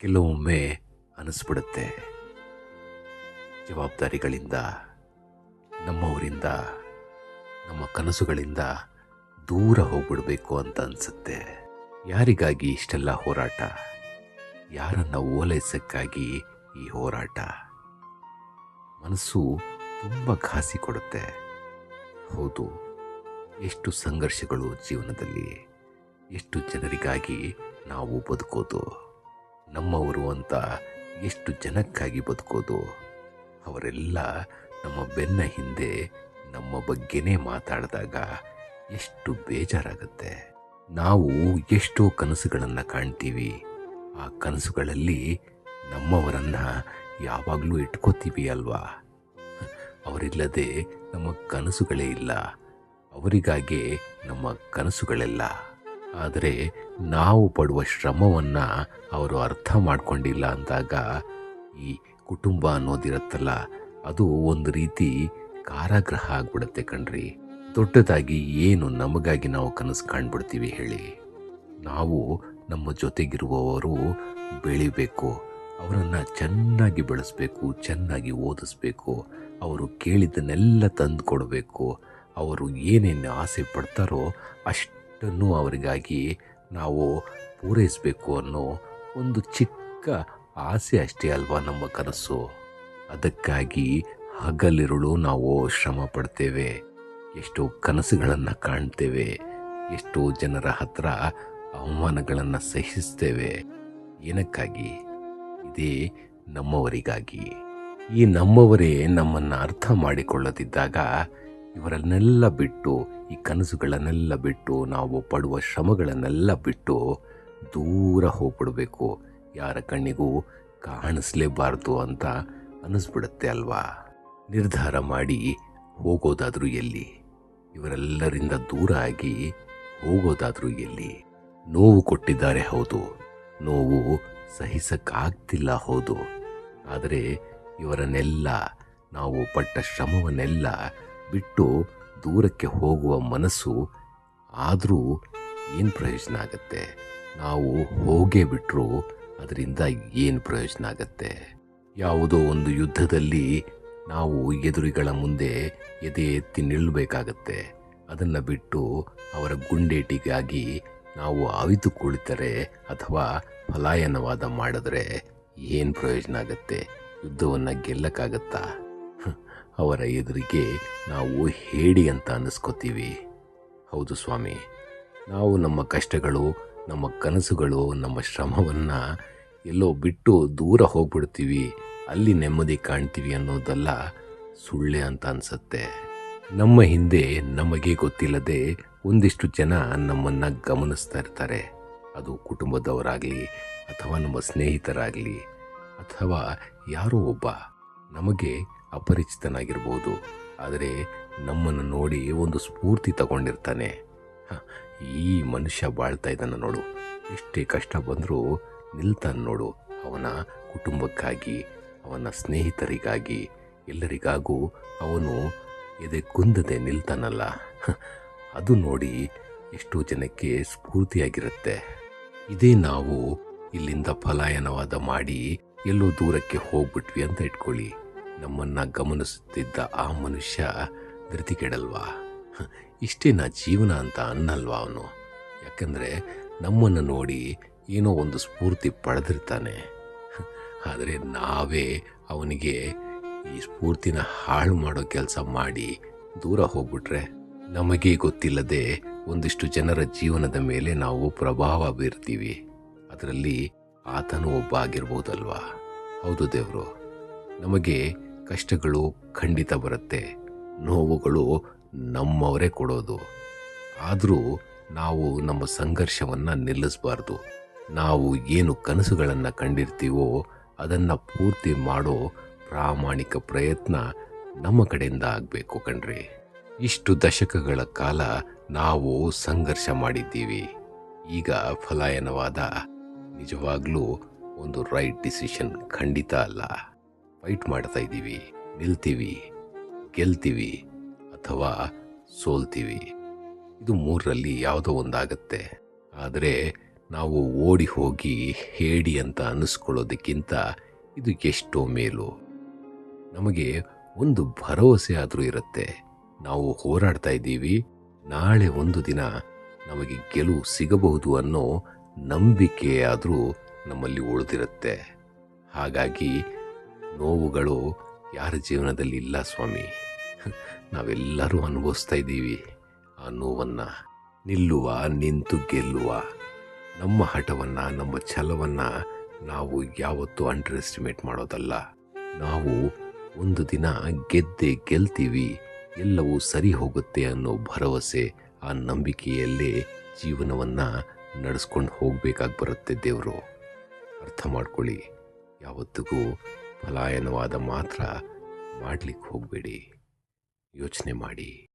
ಕೆಲವೊಮ್ಮೆ ಅನಿಸ್ಬಿಡುತ್ತೆ, ಜವಾಬ್ದಾರಿಗಳಿಂದ, ನಮ್ಮವರಿಂದ, ನಮ್ಮ ಕನಸುಗಳಿಂದ ದೂರ ಹೋಗ್ಬಿಡ್ಬೇಕು ಅಂತ ಅನಿಸುತ್ತೆ. ಯಾರಿಗಾಗಿ ಇಷ್ಟೆಲ್ಲ ಹೋರಾಟ? ಯಾರನ್ನು ಓಲೈಸಕ್ಕಾಗಿ ಈ ಹೋರಾಟ? ಮನಸ್ಸು ತುಂಬ ಘಾಸಿ ಕೊಡುತ್ತೆ. ಹೌದು, ಎಷ್ಟು ಸಂಘರ್ಷಗಳು ಜೀವನದಲ್ಲಿ, ಎಷ್ಟು ಜನರಿಗಾಗಿ ನಾವು ಬದುಕೋದು, ನಮ್ಮವರು ಅಂತ ಎಷ್ಟು ಜನಕ್ಕಾಗಿ ಬದುಕೋದು. ಅವರೆಲ್ಲ ನಮ್ಮ ಬೆನ್ನ ಹಿಂದೆ ನಮ್ಮ ಬಗ್ಗೆನೇ ಮಾತಾಡಿದಾಗ ಎಷ್ಟು ಬೇಜಾರಾಗುತ್ತೆ. ನಾವು ಎಷ್ಟೋ ಕನಸುಗಳನ್ನು ಕಾಣ್ತೀವಿ. ಆ ಕನಸುಗಳಲ್ಲಿ ನಮ್ಮವರನ್ನು ಯಾವಾಗಲೂ ಇಟ್ಕೋತೀವಿ ಅಲ್ವಾ? ಅವರಿಲ್ಲದೆ ನಮ್ಮ ಕನಸುಗಳೇ ಇಲ್ಲ. ಅವರಿಗಾಗೆ ನಮ್ಮ ಕನಸುಗಳೆಲ್ಲ. ಆದರೆ ನಾವು ಪಡುವ ಶ್ರಮವನ್ನು ಅವರು ಅರ್ಥ ಮಾಡ್ಕೊಂಡಿಲ್ಲ ಅಂದಾಗ ಈ ಕುಟುಂಬ ಅನ್ನೋದಿರುತ್ತಲ್ಲ, ಅದು ಒಂದು ರೀತಿ ಕಾರಾಗೃಹ ಆಗ್ಬಿಡುತ್ತೆ ಕಣ್ರಿ. ದೊಡ್ಡದಾಗಿ ಏನು ನಮಗಾಗಿ ನಾವು ಕನಸು ಕಾಣ್ಬಿಡ್ತೀವಿ ಹೇಳಿ? ನಾವು ನಮ್ಮ ಜೊತೆಗಿರುವವರು ಬೆಳಿಬೇಕು, ಅವರನ್ನು ಚೆನ್ನಾಗಿ ಬೆಳೆಸಬೇಕು, ಚೆನ್ನಾಗಿ ಓದಿಸ್ಬೇಕು, ಅವರು ಕೇಳಿದ್ದನ್ನೆಲ್ಲ ತಂದು ಕೊಡಬೇಕು, ಅವರು ಏನೇನು ಆಸೆ ಪಡ್ತಾರೋ ಅಷ್ಟನ್ನು ಅವರಿಗಾಗಿ ನಾವು ಪೂರೈಸಬೇಕು ಅನ್ನೋ ಒಂದು ಚಿಕ್ಕ ಆಸೆ ಅಷ್ಟೇ ಅಲ್ವಾ ನಮ್ಮ ಕನಸು. ಅದಕ್ಕಾಗಿ ಹಗಲಿರುಳು ನಾವು ಶ್ರಮ ಪಡ್ತೇವೆ, ಎಷ್ಟೋ ಕನಸುಗಳನ್ನು ಕಾಣ್ತೇವೆ, ಎಷ್ಟೋ ಜನರ ಹತ್ರ ಅವಮಾನಗಳನ್ನು ಸಹಿಸ್ತೇವೆ. ಏನಕ್ಕಾಗಿ? ಇದೇ ನಮ್ಮವರಿಗಾಗಿ. ಈ ನಮ್ಮವರೇ ನಮ್ಮನ್ನು ಅರ್ಥ ಮಾಡಿಕೊಳ್ಳದಿದ್ದಾಗ ಇವರನ್ನೆಲ್ಲ ಬಿಟ್ಟು, ಈ ಕನಸುಗಳನ್ನೆಲ್ಲ ಬಿಟ್ಟು, ನಾವು ಪಡುವ ಶ್ರಮಗಳನ್ನೆಲ್ಲ ಬಿಟ್ಟು ದೂರ ಹೋಗ್ಬಿಡ್ಬೇಕು, ಯಾರ ಕಣ್ಣಿಗೂ ಕಾಣಿಸ್ಲೇಬಾರ್ದು ಅಂತ ಅನ್ನಿಸ್ಬಿಡುತ್ತೆ ಅಲ್ವಾ? ನಿರ್ಧಾರ ಮಾಡಿ ಹೋಗೋದಾದರೂ ಎಲ್ಲಿ? ಇವರೆಲ್ಲರಿಂದ ದೂರ ಆಗಿ ಹೋಗೋದಾದರೂ ಎಲ್ಲಿ? ನೋವು ಕೊಟ್ಟಿದ್ದಾರೆ, ಹೌದು, ನೋವು ಸಹಿಸಕ್ಕಾಗ್ತಿಲ್ಲ, ಹೌದು. ಆದರೆ ಇವರನ್ನೆಲ್ಲ, ನಾವು ಪಟ್ಟ ಶ್ರಮವನ್ನೆಲ್ಲ ಬಿಟ್ಟು ದೂರಕ್ಕೆ ಹೋಗುವ ಮನಸ್ಸು ಆದರೂ ಏನು ಪ್ರಯೋಜನ ಆಗತ್ತೆ? ನಾವು ಹೋಗೇ ಬಿಟ್ಟರು ಅದರಿಂದ ಏನು ಪ್ರಯೋಜನ ಆಗತ್ತೆ? ಯಾವುದೋ ಒಂದು ಯುದ್ಧದಲ್ಲಿ ನಾವು ಎದುರಿಗಳ ಮುಂದೆ ಎದೆ ಎತ್ತಿ ನಿಲ್ಲಬೇಕಾಗತ್ತೆ. ಅದನ್ನು ಬಿಟ್ಟು ಅವರ ಗುಂಡೇಟಿಗಾಗಿ ನಾವು ಅವಿತು ಕುಳಿತರೆ ಅಥವಾ ಪಲಾಯನವಾದ ಮಾಡಿದ್ರೆ ಏನು ಪ್ರಯೋಜನ ಆಗತ್ತೆ? ಯುದ್ಧವನ್ನು ಗೆಲ್ಲಕ್ಕಾಗತ್ತಾ? ಅವರ ಎದುರಿಗೆ ನಾವು ಹೇಡಿ ಅಂತ ಅನ್ನಿಸ್ಕೋತೀವಿ. ಹೌದು ಸ್ವಾಮಿ, ನಾವು ನಮ್ಮ ಕಷ್ಟಗಳು, ನಮ್ಮ ಕನಸುಗಳು, ನಮ್ಮ ಶ್ರಮವನ್ನು ಎಲ್ಲೋ ಬಿಟ್ಟು ದೂರ ಹೋಗ್ಬಿಡ್ತೀವಿ, ಅಲ್ಲಿ ನೆಮ್ಮದಿ ಕಾಣ್ತೀವಿ ಅನ್ನೋದೆಲ್ಲ ಸುಳ್ಳೆ ಅಂತ ಅನಿಸುತ್ತೆ. ನಮ್ಮ ಹಿಂದೆ ನಮಗೆ ಗೊತ್ತಿಲ್ಲದೆ ಒಂದಿಷ್ಟು ಜನ ನಮ್ಮನ್ನು ಗಮನಿಸ್ತಾ ಇರ್ತಾರೆ. ಅದು ಕುಟುಂಬದವರಾಗಲಿ, ಅಥವಾ ನಮ್ಮ ಸ್ನೇಹಿತರಾಗಲಿ, ಅಥವಾ ಯಾರೋ ಒಬ್ಬ ನಮಗೆ ಅಪರಿಚಿತನಾಗಿರ್ಬೋದು. ಆದರೆ ನಮ್ಮನ್ನು ನೋಡಿ ಒಂದು ಸ್ಫೂರ್ತಿ ತಗೊಂಡಿರ್ತಾನೆ. ಈ ಮನುಷ್ಯ ಬಾಳ್ತಾ ಇದ್ದಾನೆ ನೋಡು, ಎಷ್ಟೇ ಕಷ್ಟ ಬಂದರೂ ನಿಲ್ತಾನೆ ನೋಡು, ಅವನ ಕುಟುಂಬಕ್ಕಾಗಿ, ಅವನ ಸ್ನೇಹಿತರಿಗಾಗಿ, ಎಲ್ಲರಿಗಾಗೂ ಅವನು ಎದೆ ಕುಂದದೆ ನಿಲ್ತಾನಲ್ಲ, ಅದು ನೋಡಿ ಎಷ್ಟೋ ಜನಕ್ಕೆ ಸ್ಫೂರ್ತಿಯಾಗಿರುತ್ತೆ. ಇದೇ ನಾವು ಇಲ್ಲಿಂದ ಪಲಾಯನವಾದ ಮಾಡಿ ಎಲ್ಲೋ ದೂರಕ್ಕೆ ಹೋಗ್ಬಿಟ್ವಿ ಅಂತ ಇಟ್ಕೊಳ್ಳಿ. ನಮ್ಮನ್ನು ಗಮನಿಸುತ್ತಿದ್ದ ಆ ಮನುಷ್ಯ ಧೃತಿಗೆಡಲ್ವಾ? ಇಷ್ಟೇನಾ ಜೀವನ ಅಂತ ಅನ್ನಲ್ವಾ ಅವನು? ಯಾಕಂದರೆ ನಮ್ಮನ್ನು ನೋಡಿ ಏನೋ ಒಂದು ಸ್ಫೂರ್ತಿ ಪಡೆದಿರ್ತಾನೆ. ಆದರೆ ನಾವೇ ಅವನಿಗೆ ಈ ಸ್ಫೂರ್ತಿನ ಹಾಳು ಮಾಡೋ ಕೆಲಸ ಮಾಡಿ ದೂರ ಹೋಗ್ಬಿಟ್ರೆ, ನಮಗೆ ಗೊತ್ತಿಲ್ಲದೆ ಒಂದಿಷ್ಟು ಜನರ ಜೀವನದ ಮೇಲೆ ನಾವು ಪ್ರಭಾವ ಬೀರ್ತೀವಿ. ಅದರಲ್ಲಿ ಆತನೂ ಒಬ್ಬ ಆಗಿರ್ಬೋದಲ್ವಾ? ಹೌದು ದೇವರು, ನಮಗೆ ಕಷ್ಟಗಳು ಖಂಡಿತ ಬರುತ್ತೆ, ನೋವುಗಳು ನಮ್ಮವರೇ ಕೊಡೋದು. ಆದರೂ ನಾವು ನಮ್ಮ ಸಂಘರ್ಷವನ್ನು ನಿಲ್ಲಿಸಬಾರ್ದು. ನಾವು ಏನು ಕನಸುಗಳನ್ನು ಕಂಡಿರ್ತೀವೋ ಅದನ್ನು ಪೂರ್ತಿ ಮಾಡೋ ಪ್ರಾಮಾಣಿಕ ಪ್ರಯತ್ನ ನಮ್ಮ ಕಡೆಯಿಂದ ಆಗಬೇಕು ಕಣ್ರಿ. ಇಷ್ಟು ದಶಕಗಳ ಕಾಲ ನಾವು ಸಂಘರ್ಷ ಮಾಡಿದ್ದೀವಿ. ಈಗ ಪಲಾಯನವಾದ ನಿಜವಾಗ್ಲೂ ಒಂದು ರೈಟ್ ಡಿಸಿಷನ್ ಖಂಡಿತ ಅಲ್ಲ. ಫೈಟ್ ಮಾಡ್ತಾ ಇದ್ದೀವಿ, ನಿಲ್ತೀವಿ, ಗೆಲ್ತೀವಿ ಅಥವಾ ಸೋಲ್ತೀವಿ. ಇದು ಮೂರರಲ್ಲಿ ಯಾವುದೋ ಒಂದಾಗತ್ತೆ. ಆದರೆ ನಾವು ಓಡಿ ಹೋಗಿ ಹೇಡಿ ಅಂತ ಅನ್ನಿಸ್ಕೊಳ್ಳೋದಕ್ಕಿಂತ ಇದು ಎಷ್ಟೋ ಮೇಲು. ನಮಗೆ ಒಂದು ಭರವಸೆ ಆದರೂ ಇರುತ್ತೆ. ನಾವು ಹೋರಾಡ್ತಾ ಇದ್ದೀವಿ, ನಾಳೆ ಒಂದು ದಿನ ನಮಗೆ ಗೆಲುವು ಸಿಗಬಹುದು ಅನ್ನೋ ನಂಬಿಕೆ ಆದರೂ ನಮ್ಮಲ್ಲಿ ಉಳಿದಿರುತ್ತೆ. ಹಾಗಾಗಿ ನೋವುಗಳು ಯಾರ ಜೀವನದಲ್ಲಿ ಇಲ್ಲ ಸ್ವಾಮಿ. ನಾವೆಲ್ಲರೂ ಅನುಭವಿಸ್ತಾ ಇದ್ದೀವಿ ಆ ನೋವನ್ನು. ನಿಲ್ಲುವ, ನಿಂತು ಗೆಲ್ಲುವ, ನಮ್ಮ ಹಠವನ್ನು, ನಮ್ಮ ಛಲವನ್ನು ನಾವು ಯಾವತ್ತೂ ಅಂಡರ್ ಎಸ್ಟಿಮೇಟ್ ಮಾಡೋದಲ್ಲ. ನಾವು ಒಂದು ದಿನ ಗೆದ್ದೇ ಗೆಲ್ತೀವಿ, ಎಲ್ಲವೂ ಸರಿ ಹೋಗುತ್ತೆ ಅನ್ನೋ ಭರವಸೆ, ಆ ನಂಬಿಕೆಯಲ್ಲೇ ಜೀವನವನ್ನು ನಡೆಸ್ಕೊಂಡು ಹೋಗಬೇಕಾಗಿ ಬರುತ್ತೆ ದೇವರು. ಅರ್ಥ ಮಾಡ್ಕೊಳ್ಳಿ. ಯಾವತ್ತಿಗೂ ಪಲಾಯನವಾದ ಮಾತ್ರ ಮಾಡಲಿಕ್ಕೆ ಹೋಗಬೇಡಿ. ಯೋಚನೆ ಮಾಡಿ.